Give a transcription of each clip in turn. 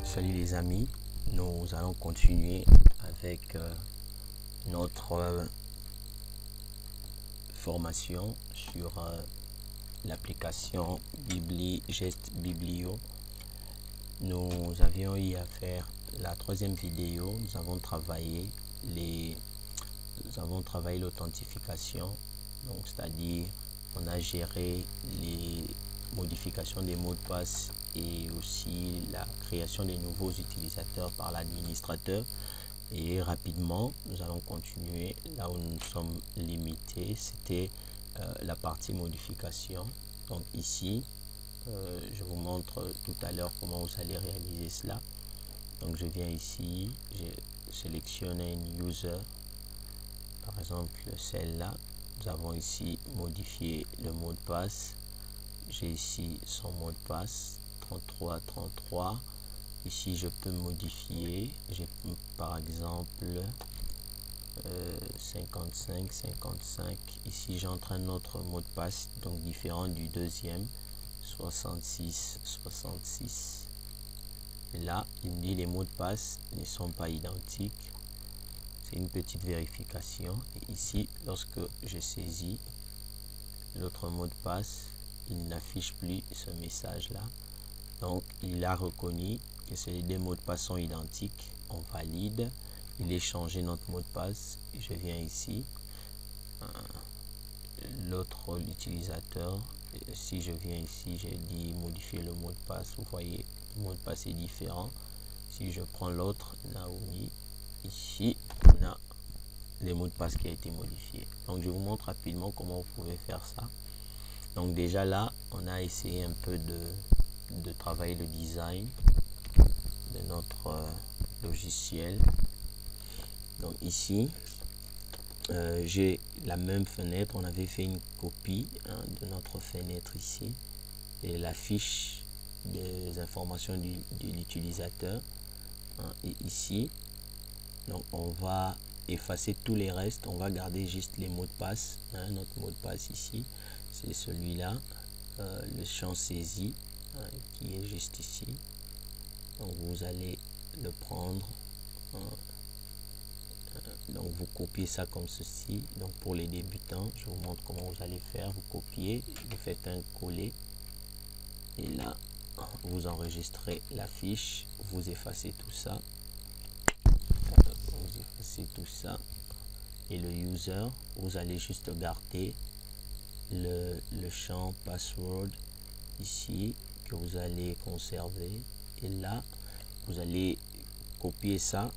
Salut les amis, nous allons continuer avec notre formation sur l'application Gest Biblio. Nous avions eu à faire la troisième vidéo. Nous avons travaillé l'authentification, donc c'est-à-dire on a géré les modifications des mots de passe et aussi la création des nouveaux utilisateurs par l'administrateur. Et rapidement, nous allons continuer là où nous sommes limités. C'était la partie modification. Donc ici, je vous montre tout à l'heure comment vous allez réaliser cela. Donc je viens ici, je sélectionne une user, par exemple celle-là. Nous avons ici modifié le mot de passe. J'ai ici son mot de passe 3333. Ici je peux modifier, j'ai par exemple 55. Ici j'entre un autre mot de passe, donc différent du deuxième, 66. Et là il me dit les mots de passe ne sont pas identiques. C'est une petite vérification. Et ici, lorsque je saisis l'autre mot de passe, il n'affiche plus ce message là. Donc il a reconnu que ces deux mots de passe sont identiques. On valide. Il est changé notre mot de passe. Je viens ici, l'autre utilisateur. Si je viens ici, j'ai dit modifier le mot de passe. Vous voyez, le mot de passe est différent. Si je prends l'autre, Naomi, ici on a les mots de passe qui a été modifié. Donc je vous montre rapidement comment vous pouvez faire ça. Donc déjà là, on a essayé un peu de travailler le design de notre logiciel. Donc ici, j'ai la même fenêtre. On avait fait une copie de notre fenêtre ici et la fiche des informations de l'utilisateur. Et ici, donc on va effacer tous les restes. On va garder juste les mots de passe. Notre mot de passe ici, c'est celui-là. Le champ saisi qui est juste ici. Donc vous allez le prendre. Donc vous copiez ça comme ceci. Donc pour les débutants, je vous montre comment vous allez faire. Vous copiez, vous faites un coller et là vous enregistrez la fiche, vous effacez tout ça, et le user, vous allez juste garder le champ password ici que vous allez conserver, et là vous allez copier ça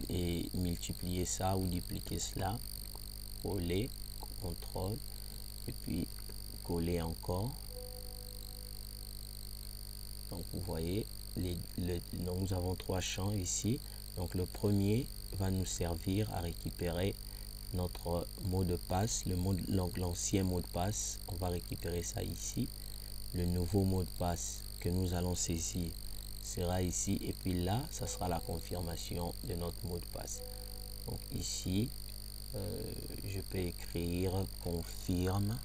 et multiplier ça ou dupliquer cela, coller, contrôle, et puis coller encore. Donc vous voyez, donc nous avons trois champs ici. Donc le premier va nous servir à récupérer notre mot de passe, l'ancien mot de passe. On va récupérer ça ici. Le nouveau mot de passe que nous allons saisir sera ici, et puis là ça sera la confirmation de notre mot de passe. Donc ici je peux écrire confirmation.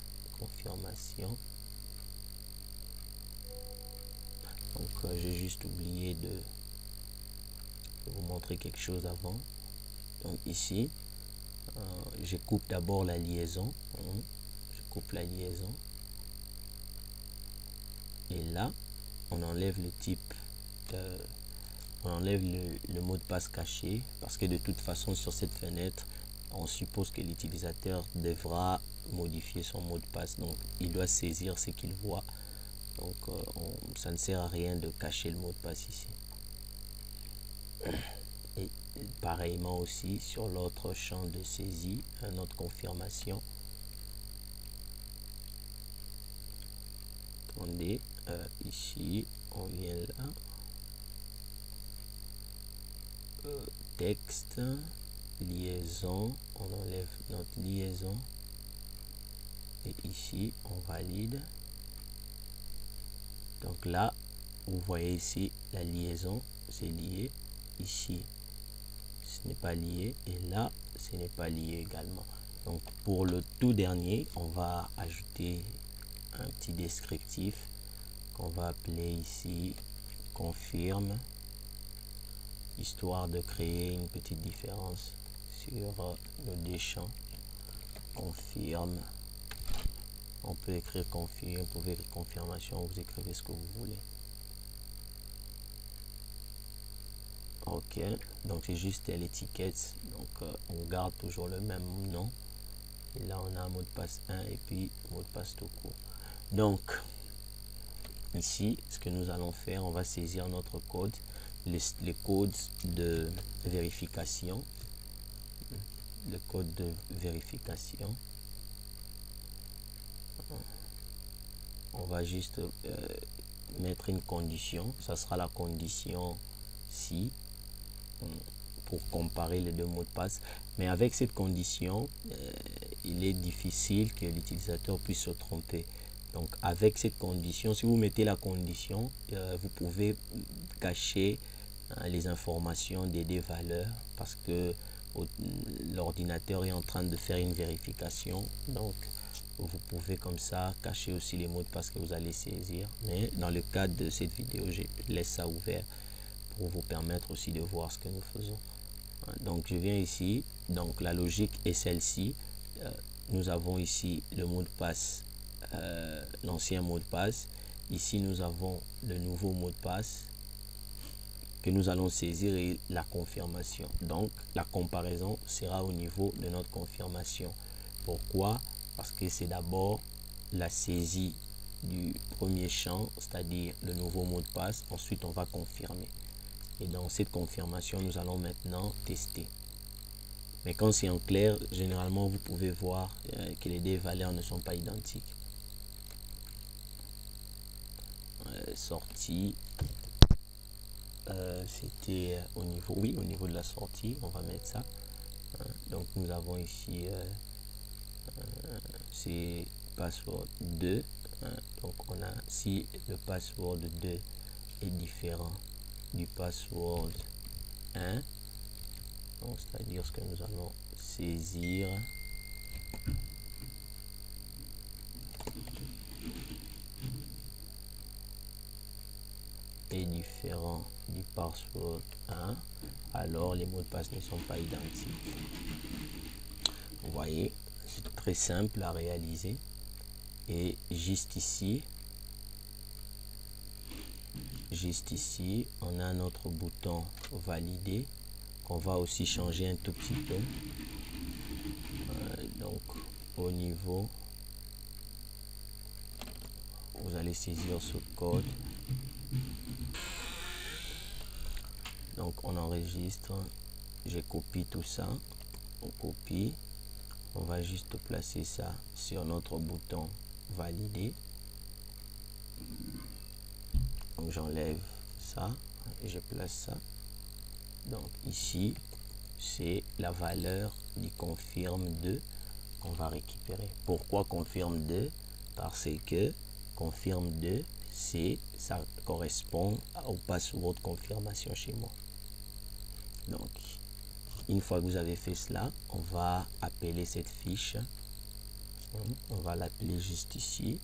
Donc j'ai juste oublié de vous montrer quelque chose avant. Donc ici je coupe d'abord la liaison, je coupe la liaison, et là on enlève le type on enlève le mot de passe caché, parce que de toute façon sur cette fenêtre on suppose que l'utilisateur devra modifier son mot de passe, donc il doit saisir ce qu'il voit. Donc ça ne sert à rien de cacher le mot de passe ici. Et pareillement aussi sur l'autre champ de saisie, notre confirmation. Attendez, ici on vient là, texte, liaison, on enlève notre liaison, et ici on valide. Donc là vous voyez ici la liaison, c'est lié. Ici ce n'est pas lié, et là ce n'est pas lié également. Donc pour le tout dernier, on va ajouter un petit descriptif qu'on va appeler ici confirme, histoire de créer une petite différence sur nos deux champs. Confirme. On peut écrire confirme, vous pouvez écrire confirmation, vous écrivez ce que vous voulez. Ok, donc c'est juste l'étiquette, donc on garde toujours le même nom. Et là on a un mot de passe 1 et puis mot de passe tout court. Donc ici, ce que nous allons faire, on va saisir notre code, les codes de vérification, le code de vérification. On va juste mettre une condition, ça sera la condition si pour comparer les deux mots de passe, mais avec cette condition il est difficile que l'utilisateur puisse se tromper. Donc avec cette condition, si vous mettez la condition, vous pouvez cacher les informations des deux valeurs parce que l'ordinateur est en train de faire une vérification. Donc vous pouvez comme ça cacher aussi les mots de passe que vous allez saisir. Mais dans le cadre de cette vidéo, je laisse ça ouvert pour vous permettre aussi de voir ce que nous faisons. Donc je viens ici, donc la logique est celle-ci. Nous avons ici le mot de passe, l'ancien mot de passe. Ici nous avons le nouveau mot de passe que nous allons saisir et la confirmation. Donc la comparaison sera au niveau de notre confirmation. Pourquoi? Parce que c'est d'abord la saisie du premier champ, c'est-à-dire le nouveau mot de passe. Ensuite on va confirmer. Et dans cette confirmation, nous allons maintenant tester. Mais quand c'est en clair, généralement, vous pouvez voir que les deux valeurs ne sont pas identiques. Sortie, c'était au niveau, oui, au niveau de la sortie, on va mettre ça. Donc, nous avons ici, c'est password 2. Donc, on a, si le password 2 est différent du password 1, c'est-à-dire ce que nous allons saisir est différent du password 1, alors les mots de passe ne sont pas identiques. Vous voyez, c'est très simple à réaliser. Et juste ici, on a notre bouton valider qu'on va aussi changer un tout petit peu. Donc au niveau, vous allez saisir ce code. Donc on enregistre, je copie tout ça, on copie, on va juste placer ça sur notre bouton valider. Donc j'enlève ça et je place ça. Donc ici c'est la valeur du confirme 2 qu'on va récupérer. Pourquoi confirme 2? Parce que confirme 2 ça correspond au password de confirmation chez moi. Donc une fois que vous avez fait cela, on va appeler cette fiche. On va l'appeler juste ici.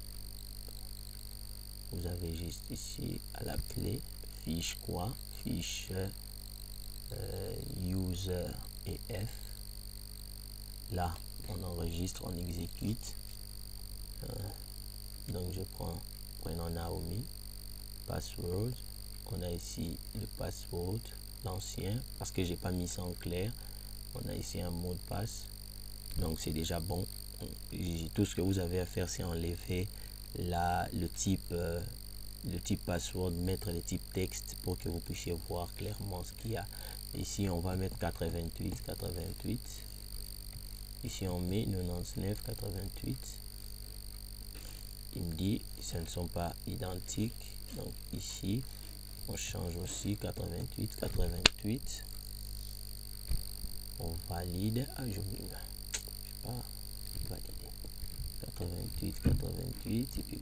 Vous avez juste ici à l'appeler fiche quoi? Fiche user et f. Là on enregistre, on exécute. Donc je prends prénom Naomi, password. On a ici le password, l'ancien, parce que j'ai pas mis ça en clair. On a ici un mot de passe, donc c'est déjà bon. Tout ce que vous avez à faire, c'est enlever le type password, mettre le type texte pour que vous puissiez voir clairement ce qu'il y a. Ici on va mettre 88. Ici on met 99, 88. Il me dit ce ne sont pas identiques. Donc ici on change aussi 88. On valide. Ah, je sais pas valider. 88 et puis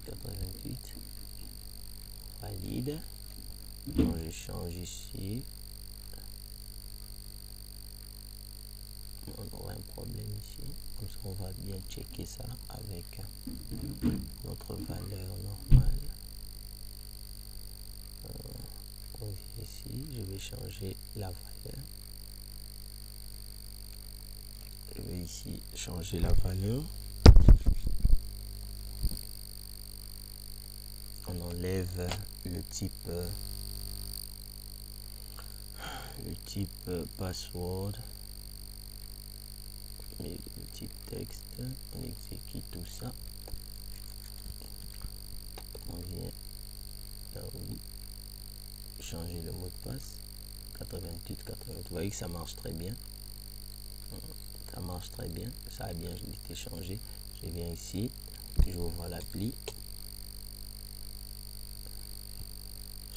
88. Valide. Donc je change ici. On aura un problème ici. Comme ça on va bien checker ça avec notre valeur normale. Donc ici, je vais changer la valeur. Je vais ici changer la valeur. On enlève le type password et le type texte. On exécute tout ça. On vient là oui, changer le mot de passe 88 88. Vous voyez que ça marche très bien. Ça marche très bien. Ça a bien été changé. Je viens ici, j'ouvre l'appli.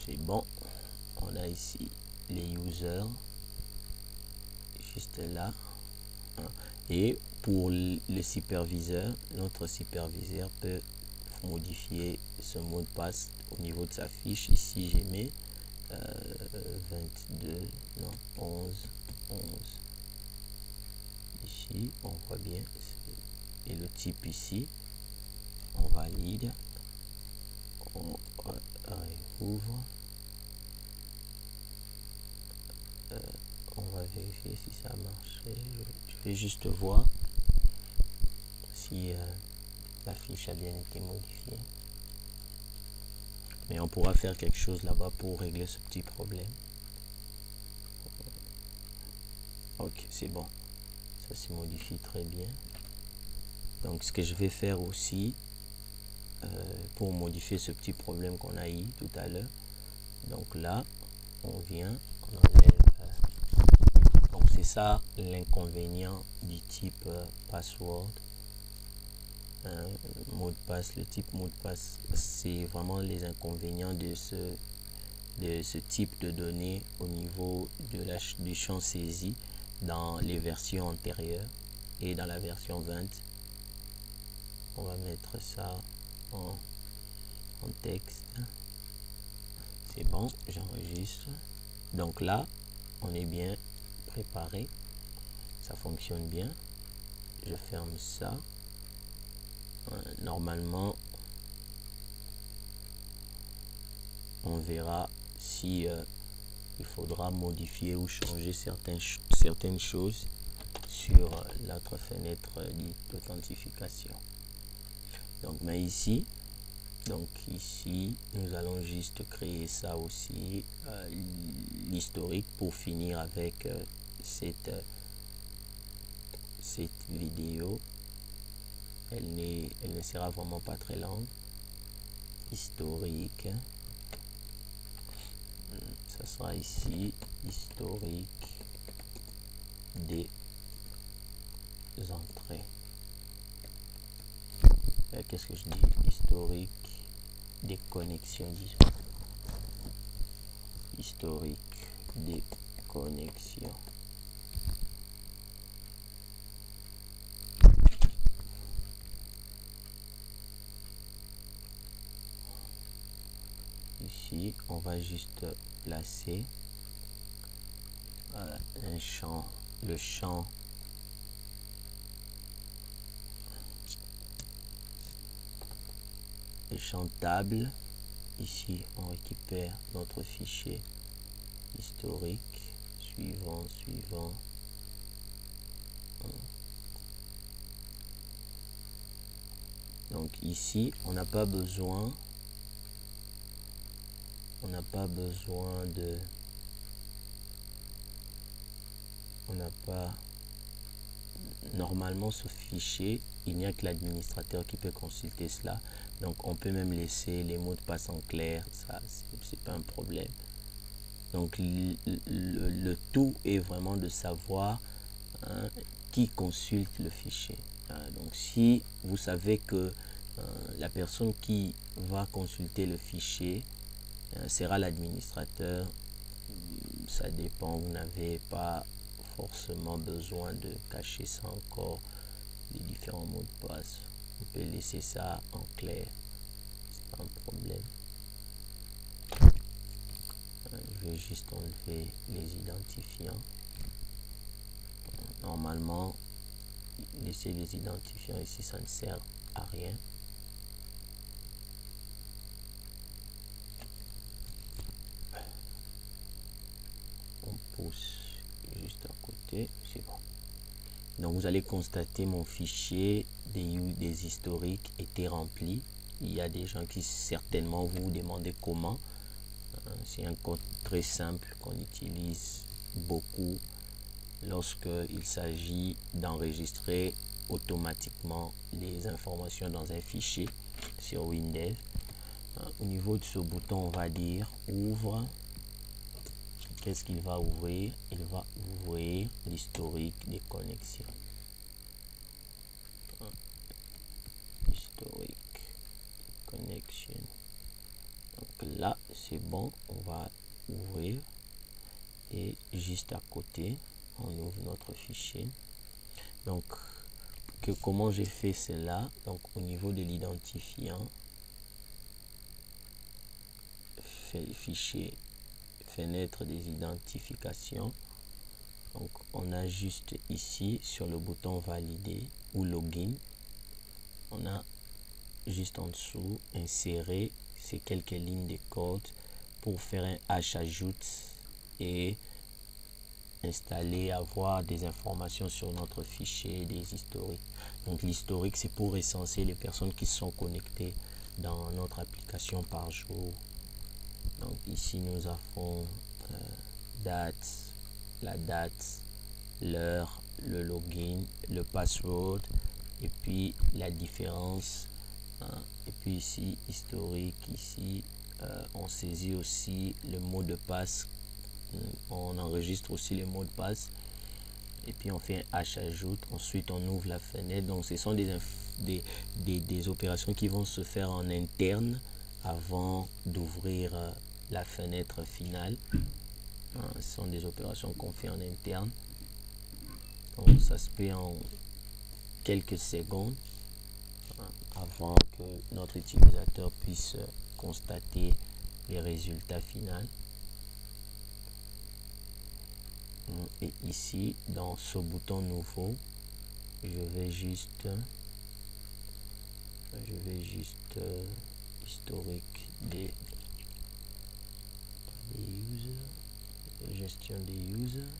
C'est bon. On a ici les users juste là. Et pour le superviseur, notre superviseur peut modifier ce mot de passe au niveau de sa fiche. Ici, j'ai mis 22, non, 11. Ici, on voit bien. Et le type ici, on valide. On ouvre. On va vérifier si ça a marché. Je vais juste voir si la fiche a bien été modifiée. Mais on pourra faire quelque chose là-bas pour régler ce petit problème. Ok, c'est bon. Ça se modifie très bien. Donc, ce que je vais faire aussi, pour modifier ce petit problème qu'on a eu tout à l'heure. Donc là, on vient, on enlève. Donc, c'est ça l'inconvénient du type password. Mot de passe, le type mot de passe, c'est vraiment les inconvénients de ce type de données au niveau du champ saisi dans les versions antérieures et dans la version 20. On va mettre ça en texte. C'est bon, j'enregistre. Donc là, on est bien préparé. Ça fonctionne bien. Je ferme ça. Normalement, on verra si il faudra modifier ou changer certaines choses sur notre fenêtre d'authentification. Donc, mais ici, nous allons juste créer ça aussi, l'historique, pour finir avec cette vidéo. Elle ne sera vraiment pas très longue. Historique. Ça sera ici, historique des entrées. Qu'est-ce que je dis? Historique des connexions, disons. Historique des connexions. Ici, on va juste placer le champ table. Ici, on récupère notre fichier historique. Suivant. Donc ici, on n'a pas besoin de... Normalement, ce fichier, il n'y a que l'administrateur qui peut consulter cela. Donc, on peut même laisser les mots de passe en clair. Ça, c'est pas un problème. Donc, le tout est vraiment de savoir qui consulte le fichier. Donc, si vous savez que la personne qui va consulter le fichier sera l'administrateur, ça dépend. Vous n'avez pas forcément besoin de cacher ça encore, les différents mots de passe. Vous pouvez laisser ça en clair, c'est pas un problème. Je vais juste enlever les identifiants. Normalement, laisser les identifiants ici, ça ne sert à rien. on pousse juste à côté, c'est bon. Donc vous allez constater mon fichier des historiques était rempli. Il y a des gens qui certainement vous demandez comment. C'est un code très simple qu'on utilise beaucoup lorsque il s'agit d'enregistrer automatiquement les informations dans un fichier sur Windows. Au niveau de ce bouton, on va dire ouvre. Qu'est-ce qu'il va ouvrir? Il va ouvrir l'historique des connexions. Historique connexion. Donc là, c'est bon, on va ouvrir. Et juste à côté, on ouvre notre fichier. Donc, comment j'ai fait cela? Donc, au niveau de l'identifiant, fichier fenêtre des identifications. Donc on a juste ici sur le bouton valider ou login, on a juste en dessous insérer ces quelques lignes de code pour faire un hash ajoute et installer, avoir des informations sur notre fichier des historiques. Donc l'historique, c'est pour recenser les personnes qui sont connectées dans notre application par jour. Donc ici nous avons date, la date, l'heure, le login, le password et puis la différence. Et puis ici historique, ici on saisit aussi le mot de passe, on enregistre aussi les mots de passe et puis on fait un hash ajoute. Ensuite on ouvre la fenêtre. Donc ce sont des opérations qui vont se faire en interne avant d'ouvrir la fenêtre finale. Ce sont des opérations qu'on fait en interne. Donc ça se fait en quelques secondes avant que notre utilisateur puisse constater les résultats finaux. Et ici, dans ce bouton nouveau, je vais juste historique des users, gestion des users,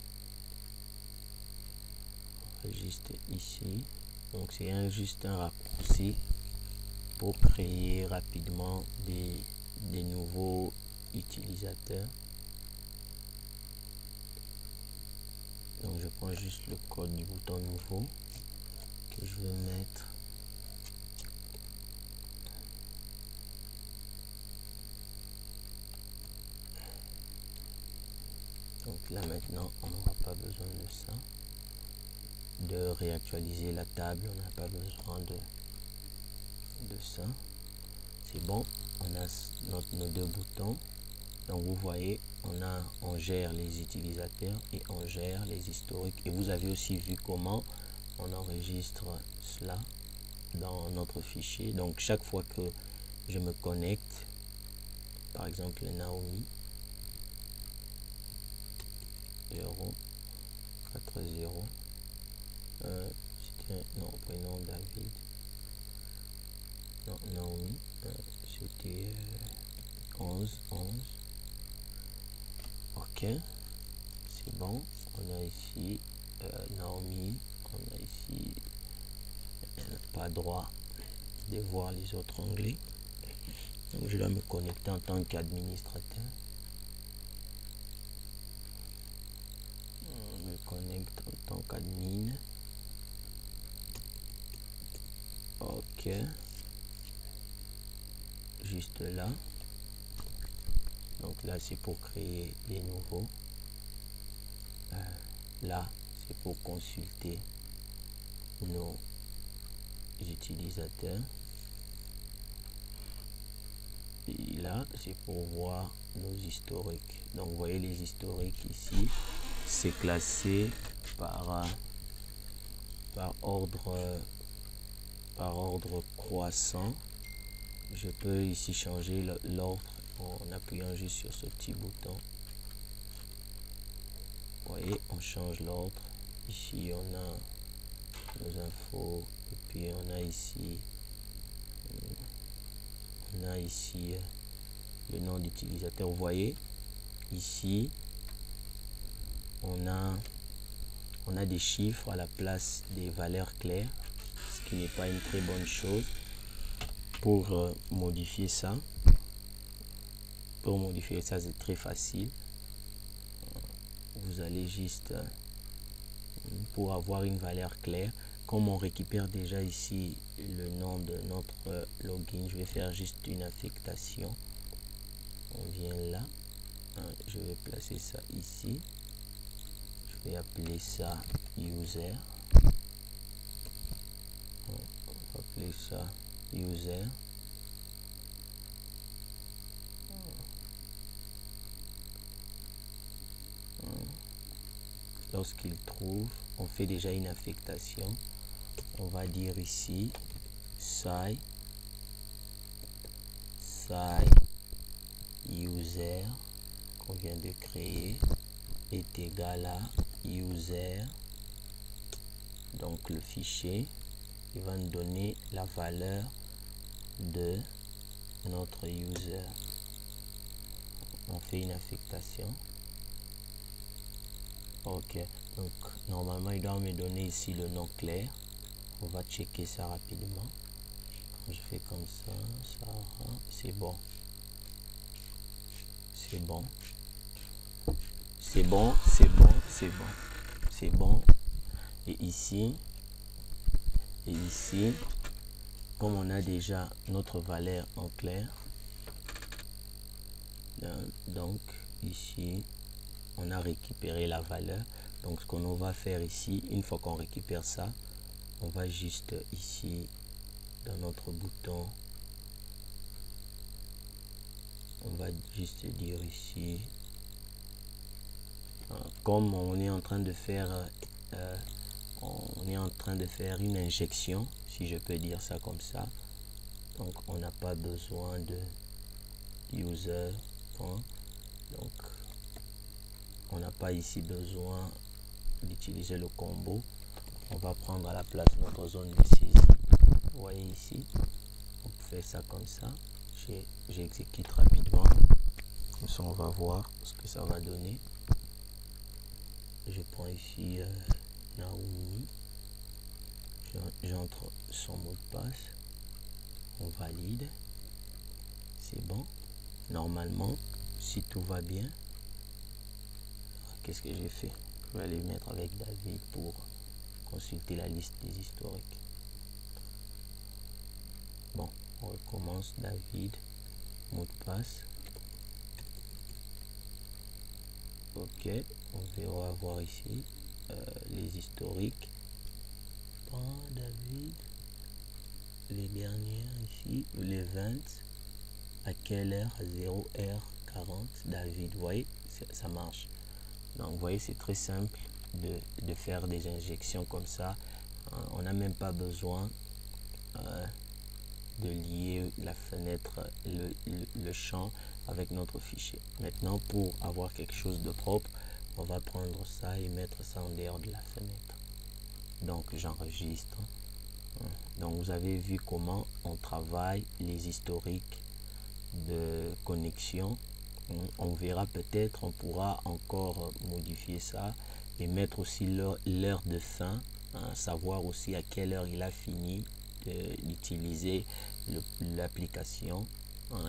juste ici. Donc c'est juste un raccourci pour créer rapidement des nouveaux utilisateurs. Donc je prends juste le code du bouton nouveau que je veux mettre. Donc là maintenant on n'aura pas besoin de ça, de réactualiser la table, on n'a pas besoin de ça. C'est bon, on a nos deux boutons. Donc vous voyez, on gère les utilisateurs et on gère les historiques. Et vous avez aussi vu comment on enregistre cela dans notre fichier. Donc chaque fois que je me connecte, par exemple Naomi 040, c'était non, prénom David, non, Naomi, c'était 11. Ok, c'est bon. On a ici Naomi, on a ici, elle n'a pas droit de voir les autres onglets. Donc je dois me connecter en tant qu'administrateur. On me connecte en tant qu'admin. Ok, juste là. Donc là c'est pour créer des nouveaux. Là c'est pour consulter nos utilisateurs. Et là c'est pour voir nos historiques. Donc vous voyez les historiques ici, c'est classé par ordre croissant. Je peux ici changer l'ordre en appuyant juste sur ce petit bouton. Vous voyez, on change l'ordre. Ici on a nos infos et puis on a ici le nom d'utilisateur. Vous voyez ici on a des chiffres à la place des valeurs claires, ce qui n'est pas une très bonne chose. Pour modifier ça, c'est très facile. Vous allez juste, pour avoir une valeur claire, comme on récupère déjà ici le nom de notre login, je vais faire juste une affectation. On vient là, je vais placer ça ici, je vais appeler ça user, on va appeler ça user. Lorsqu'il trouve, on fait déjà une affectation. On va dire ici size user qu'on vient de créer est égal à user. Donc le fichier, il va nous donner la valeur de notre user. On fait une affectation. Ok, donc normalement il doit me donner ici le nom clair. On va checker ça rapidement. Quand je fais comme ça, c'est bon. C'est bon. C'est bon, c'est bon, c'est bon. C'est bon. Et ici, comme on a déjà notre valeur en clair, donc ici, on a récupéré la valeur. Donc ce qu'on va faire ici, une fois qu'on récupère ça, on va juste ici dans notre bouton, on va juste dire ici, comme on est en train de faire une injection, si je peux dire ça comme ça. Donc on n'a pas besoin de user, donc on n'a pas ici besoin d'utiliser le combo. On va prendre à la place notre zone de saisie. Vous voyez ici, on fait ça comme ça. J'exécute rapidement, comme ça on va voir ce que ça va donner. Je prends ici Naomi, j'entre son mot de passe, on valide, c'est bon. Normalement, si tout va bien, qu'est-ce que j'ai fait? Je vais aller mettre avec David pour consulter la liste des historiques. Bon, on recommence. David, mot de passe. Ok, on va voir ici les historiques. Bon, David, les dernières ici, les 20, à quelle heure? À 0h40, David, vous voyez, ça marche. Donc vous voyez, c'est très simple de faire des injections comme ça. On n'a même pas besoin de lier la fenêtre, le champ avec notre fichier. Maintenant, pour avoir quelque chose de propre, on va prendre ça et mettre ça en dehors de la fenêtre. Donc j'enregistre. Donc vous avez vu comment on travaille les historiques de connexion. On verra peut-être, on pourra encore modifier ça et mettre aussi l'heure de fin, savoir aussi à quelle heure il a fini d'utiliser l'application, dans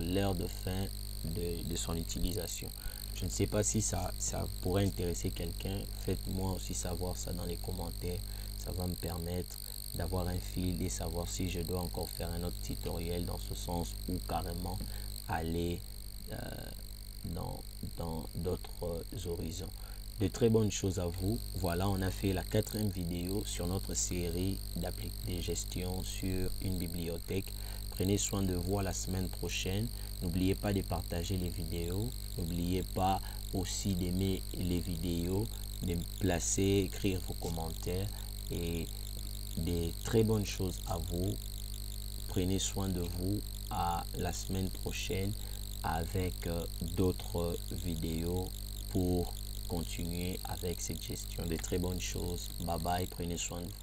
l'heure de fin de son utilisation. Je ne sais pas si ça pourrait intéresser quelqu'un. Faites-moi aussi savoir ça dans les commentaires. Ça va me permettre d'avoir un fil et savoir si je dois encore faire un autre tutoriel dans ce sens ou carrément aller dans d'autres horizons. De très bonnes choses à vous. Voilà, on a fait la 4e vidéo sur notre série de gestion sur une bibliothèque. Prenez soin de vous, à la semaine prochaine. N'oubliez pas de partager les vidéos. N'oubliez pas aussi d'aimer les vidéos, de placer, écrire vos commentaires et des très bonnes choses à vous. Prenez soin de vous. À la semaine prochaine avec d'autres vidéos pour continuer avec cette gestion. De très bonnes choses. Bye bye, prenez soin de vous.